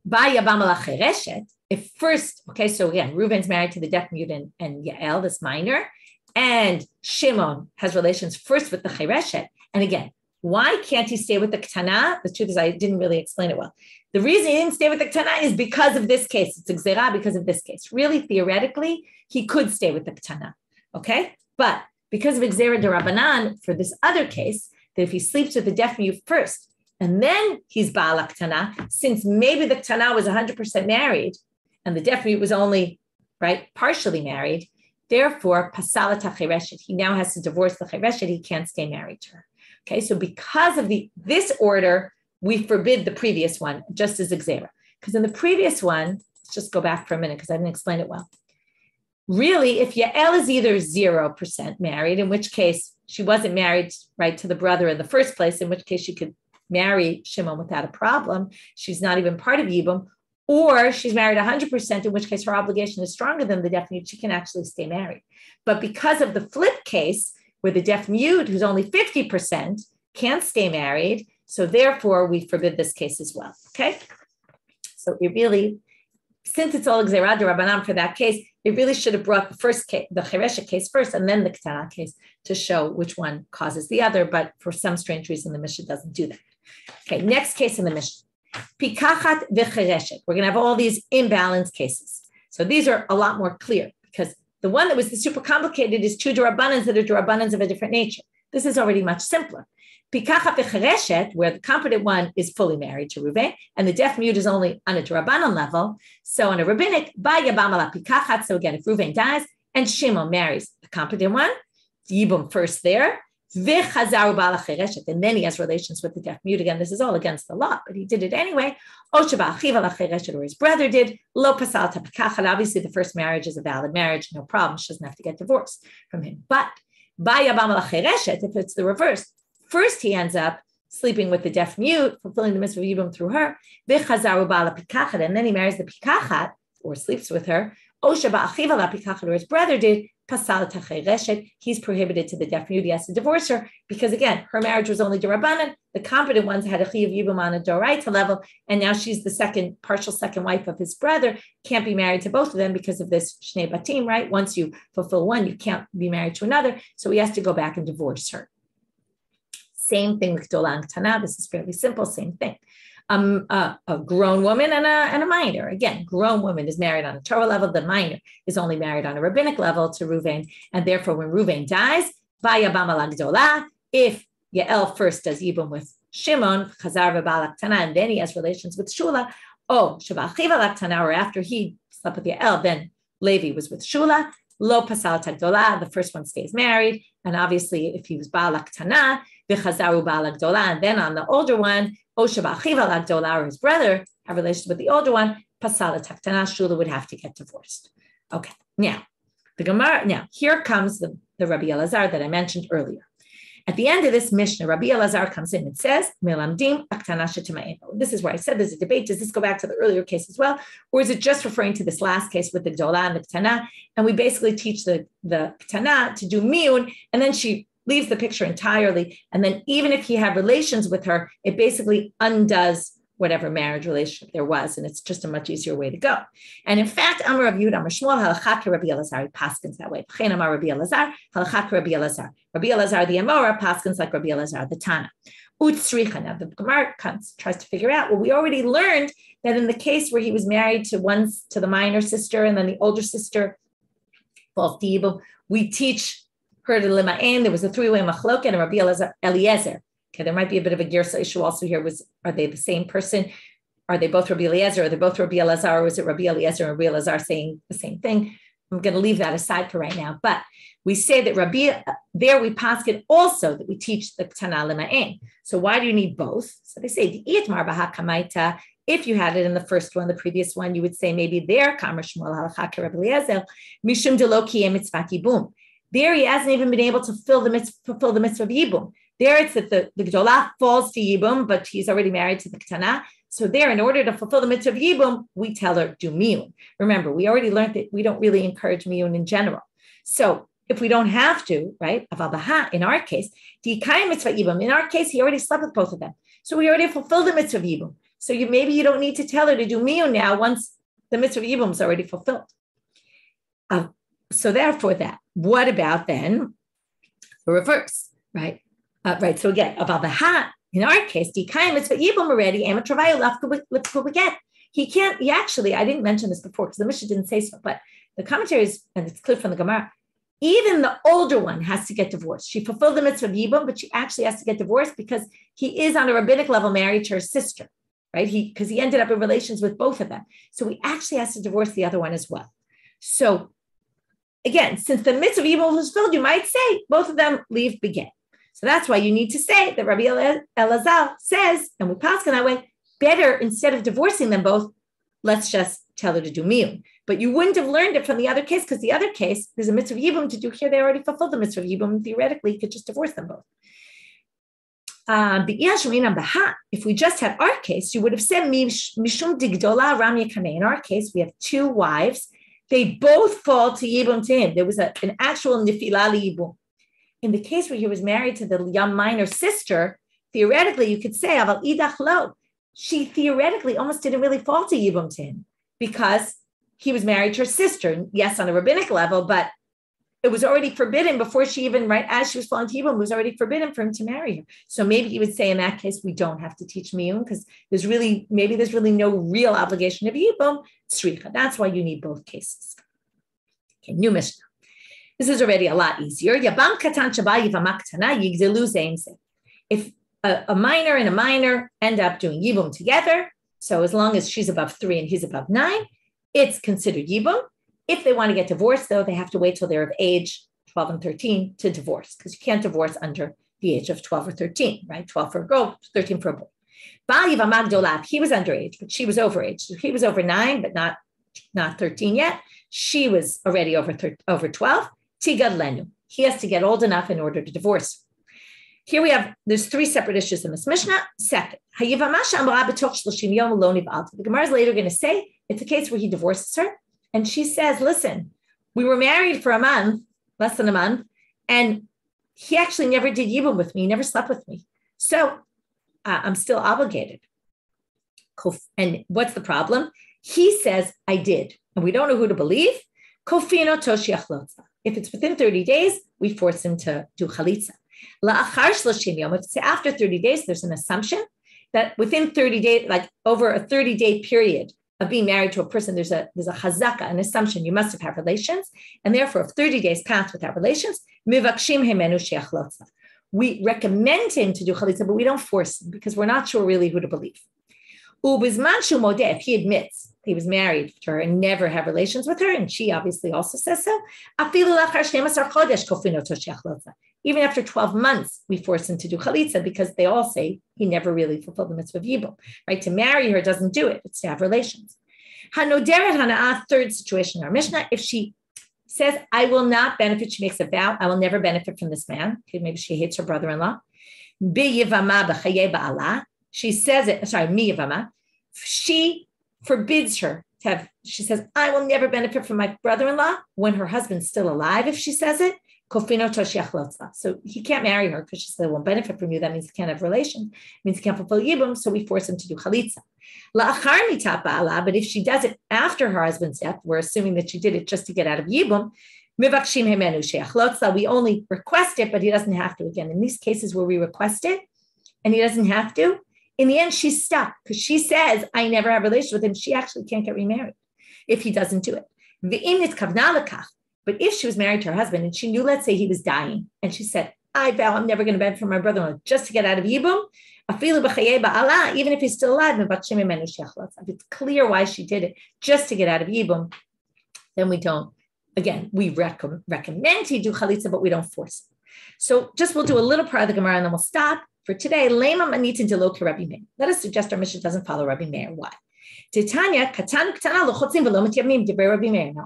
by yabam al chereshet, if first, so again, Reuven's married to the deaf mute and Yael, this minor, and Shimon has relations first with the chereshet. And again, why can't he stay with the ketana? The truth is, I didn't really explain it well. The reason he didn't stay with the ketana is because of this case. It's a gzera because of this case. Really, theoretically, he could stay with the ketana, But because of gzera de Rabbanan, for this other case, that if he sleeps with the deaf mute first, and then he's ba'al ketana, since maybe the ketana was 100% married, and the deaf mute was only, partially married, therefore, pasalat ha-chereshet, he now has to divorce the chereshet, he can't stay married to her. So because of this order, we forbid the previous one, just as gzera. Because in the previous one, let's just go back for a minute because I didn't explain it well. Really, if Yael is either 0% married, in which case she wasn't married to the brother in the first place, in which case she could marry Shimon without a problem. She's not even part of yibum, or she's married 100%, in which case her obligation is stronger than the deaf mute. She can actually stay married. But because of the flip case, where the deaf mute, who's only 50%, can't stay married, so therefore we forbid this case as well. Okay? So it really, since it's all Gzeirah Rabbanan for that case, it really should have brought the first case, the Chereshet case first, and then the Ketana case to show which one causes the other. But for some strange reason, the Mishnah doesn't do that. Okay, next case in the Mishnah. Pikachat v'chereshet. We're going to have all these imbalanced cases. So these are a lot more clear, because the one that was the super complicated is two D'Rabbanans that are D'Rabbanans of a different nature. This is already much simpler. Pikachat v'chereshet, where the competent one is fully married to Reuven, and the deaf mute is only on a D'Rabbanan level. So on a rabbinic, by yabam ala pikachat. So again, if Reuven dies and Shimon marries the competent one, yibum first there, v'chazaru ba'al chereshet, and then he has relations with the deaf mute. Again, this is all against the law, but he did it anyway. O sheba achiv ala chereshet, or his brother did. Lo pasal ta pikachat. Obviously, the first marriage is a valid marriage, no problem. She doesn't have to get divorced from him. But by yabam ala chereshet, if it's the reverse, first he ends up sleeping with the deaf mute, fulfilling the mitzvah of yibum through her, v'chazaru ba'al pikachat, and then he marries the pikachat, or sleeps with her. O sheba achiv ala pikachat, or his brother did. Pasal ta chereshet, he's prohibited to the deaf mute. He has to divorce her because, again, her marriage was only d'Rabbanan. The competent ones had a chiyuv yibum on a doraita level, and now she's the partial second wife of his brother. Can't be married to both of them because of this shnei batim, right? Once you fulfill one, you can't be married to another. So he has to go back and divorce her. Same thing with Gdola and Ktana. This is fairly simple, same thing. A grown woman and a minor. Again, grown woman is married on a Torah level. The minor is only married on a rabbinic level to Reuven. And therefore, when Reuven dies, by yabam ala gdola, if Yael first does yibum with Shimon, chazar v'ba'al ktana, and then he has relations with Shula, sheba achiv ala ktana, or after he slept with Yael, then Levi was with Shula, lo pasal ta gdola, the first one stays married. And obviously, if he was ba'al ktana, v'chazaru ba'al gdola, and then on the older one, or his brother have relations with the older one, pasala taktana, Shula would have to get divorced. Okay, now the Gemara. Now here comes the Rabbi Elazar that I mentioned earlier. At the end of this Mishna, Rabbi Elazar comes in and says, "Melamdim aktana shetama'eno." This is where I said there's a debate. Does this go back to the earlier case as well, or is it just referring to this last case with the gdola and the ktana? And we basically teach the ktana to do miun, and then she leaves the picture entirely. And then even if he had relations with her, it basically undoes whatever marriage relationship there was. And it's just a much easier way to go. And in fact, Amar Rav Yud, Amar Shmuel, halachat Rabbi Elazar, he paskins that way. Chen Amar Rabbi Elazar, halachat Rabbi Elazar. Rabbi Elazar, the Amora, paskins like Rabbi Elazar, the Tana. Utsricha. Now the Gemara tries to figure out, well, we already learned that in the case where he was married to the minor sister and then the older sister, both the yibum, we teach her to lima'en. There was a three-way machloket and Rabbi Eliezer. Okay, there might be a bit of a girsa issue also here. Are they the same person? Are they both Rabbi Eliezer? Are they both Rabbi Elazar? Or is it Rabbi Eliezer and Rabbi Elazar saying the same thing? I'm going to leave that aside for right now. But we say that there we paskin also that we teach the Ktana lima'en. So why do you need both? So they say, if you had it in the first one, the previous one, you would say maybe there, Kamar Shmuel halakha Rabbi Eliezer, mishum delo kiyem mitzvat yibum. There, he hasn't even been able to fulfill the mitzvah of yibum. There, it's that the gdola falls to yibum, but he's already married to the ktana. So there, in order to fulfill the mitzvah of yibum, we tell her, do miyun. Remember, we already learned that we don't really encourage miyun in general. So if we don't have to, right, in our case, di'ikayim mitzvah yibum, in our case, he already slept with both of them. So we already fulfilled the mitzvah of yibum. So maybe you don't need to tell her to do miyun now once the mitzvah of yibum is already fulfilled. So therefore that. What about then the reverse, right? Right. So again, about the hat, in our case, Dikayim, it's what yibum already, Amatravayu left we get. He can't, I didn't mention this before because the Mishna didn't say so, but the commentary is, and it's clear from the Gemara, even the older one has to get divorced. She fulfilled the mitzvah of yibum, but she actually has to get divorced because he is on a rabbinic level married to her sister, right? Because he ended up in relations with both of them. So he actually has to divorce the other one as well. So again, since the mitzvah of yibum was fulfilled, you might say both of them leave begin. So that's why you need to say that Rabbi Elazar says, and we pass in that way, better instead of divorcing them both, let's just tell her to do miyum. But you wouldn't have learned it from the other case because the other case, there's a mitzvah of yibum to do here. They already fulfilled the mitzvah of yibum. Theoretically, you could just divorce them both. If we just had our case, you would have said, Mishum digdola ram yakane. In our case, we have two wives. They both fall to yibum to him. There was an actual nifila yibum. In the case where he was married to the young minor sister, theoretically, you could say, aval idach lo. She theoretically almost didn't really fall to yibum to him because he was married to her sister. Yes, on a rabbinic level, but it was already forbidden before she even, right, as she was falling to yibum, it was already forbidden for him to marry her. So maybe he would say in that case, we don't have to teach miyum because there's really no real obligation of yibum. Tzricha. That's why you need both cases. Okay, new Mishna. This is already a lot easier. Yabam katan shaba yevama ktana yigdelu zeim ze. If a minor and a minor end up doing yibum together, so as long as she's above 3 and he's above 9, it's considered yibum. If they want to get divorced, though, they have to wait till they're of age 12 and 13 to divorce, because you can't divorce under the age of 12 or 13, right? 12 for a girl, 13 for a boy. He was underage, but she was overage. So he was over 9, but not 13 yet. She was already over 12. Tigad lenu. He has to get old enough in order to divorce. Here there's 3 separate issues in this Mishnah. Second, the Gemara is later going to say it's a case where he divorces her. And she says, listen, we were married for a month, less than a month, and he actually never did yibum with me. He never slept with me. So I'm still obligated. And what's the problem? He says, I did. And we don't know who to believe. If it's within 30 days, we force him to do chalitza. After 30 days, there's an assumption that within 30 days, like over a 30-day period, of being married to a person, there's a chazaka, an assumption you must have had relations, and therefore if 30 days pass without relations, we recommend him to do chalitza, but we don't force him because we're not sure really who to believe. If he admits he was married to her and never had relations with her, and she obviously also says so, even after 12 months, we force him to do chalitza because they all say he never really fulfilled the mitzvah of yibum, right? To marry her doesn't do it. It's to have relations. Third situation in our Mishnah, if she says, I will not benefit, she makes a vow, I will never benefit from this man. Okay, maybe she hates her brother-in-law. She says it, yevama. She forbids her to have, she says, I will never benefit from my brother-in-law when her husband's still alive, if she says it. So he can't marry her because she said, won't benefit from you. That means he can't have relations. It means he can't fulfill yibum, so we force him to do chalitza. But if she does it after her husband's death, we're assuming that she did it just to get out of yibum. We only request it, but he doesn't have to. Again, in these cases where we request it and he doesn't have to, in the end, she's stuck because she says, I never have relations with him. She actually can't get remarried if he doesn't do it. But if she was married to her husband and she knew, let's say he was dying, and she said, I vow I'm never going to benefit from my brother-in-law just to get out of yibum, even if he's still alive, if it's clear why she did it, just to get out of yibum, then we don't. Again, we recommend he do chalitza, but we don't force it. So we'll do a little part of the Gemara and then we'll stop. For today, Let us suggest our Mishna doesn't follow Rabbi Meir. Why? Now,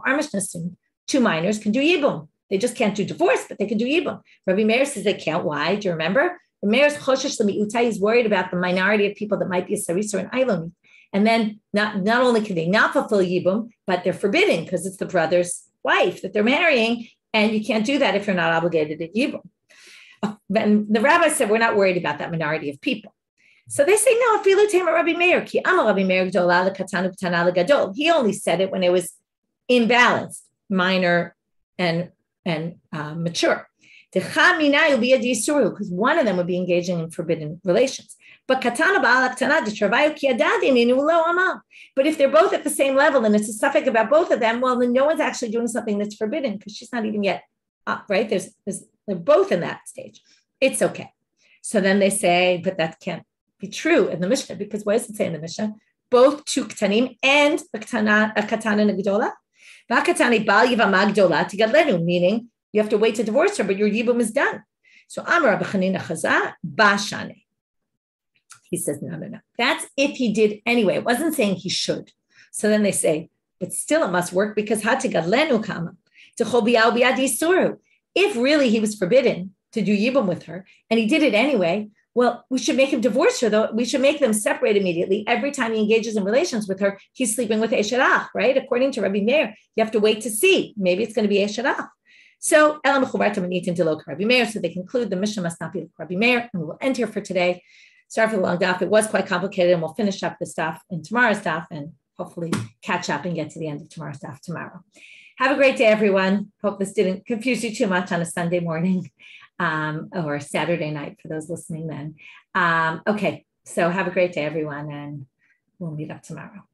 our Mishna assumes 2 minors can do yibum. They just can't do divorce, but they can do yibum. Rabbi Meir says they can't. Why? Do you remember? Rabbi Meir's choshesh l'miutai is worried about the minority of people that might be a saris or an aylonit. And then not only can they not fulfill yibum, but they're forbidden because it's the brother's wife that they're marrying, and you can't do that if you're not obligated at yibum. And the rabbi said, we're not worried about that minority of people. So they say, no, afilu tema Rabbi Meir, ki amar Rabbi Meir gdola lekatanu k'tana legadol. He only said it when it was imbalanced, minor and mature. Because one of them would be engaging in forbidden relations. But if they're both at the same level and it's a suffix about both of them, well, then no one's actually doing something that's forbidden because she's not even yet up, right? They're both in that stage. It's okay. So then they say, but that can't be true in the Mishnah because what does it say in the Mishnah? Both 2 ktanim and a katana negdola. Meaning you have to wait to divorce her, but your yibum is done. So Amar Rabbanit Chaza Bashane. He says, no. That's if he did anyway. It wasn't saying he should. So then they say, but still it must work because Hatigadlenu Kama. If really he was forbidden to do yibum with her, and he did it anyway, Well, we should make him divorce her, though. We should make them separate immediately. Every time he engages in relations with her, he's sleeping with Esharach, right? According to Rabbi Meir, you have to wait to see. Maybe it's going to be Esharach. So, so they conclude the Mishna must not be like Rabbi Meir, and we will end here for today. Sorry for the long daf. It was quite complicated, and we'll finish up this daf in tomorrow's daf and hopefully catch up and get to the end of tomorrow's daf tomorrow. Have a great day, everyone. Hope this didn't confuse you too much on a Sunday morning or Saturday night for those listening then. Okay, so have a great day, everyone, and we'll meet up tomorrow.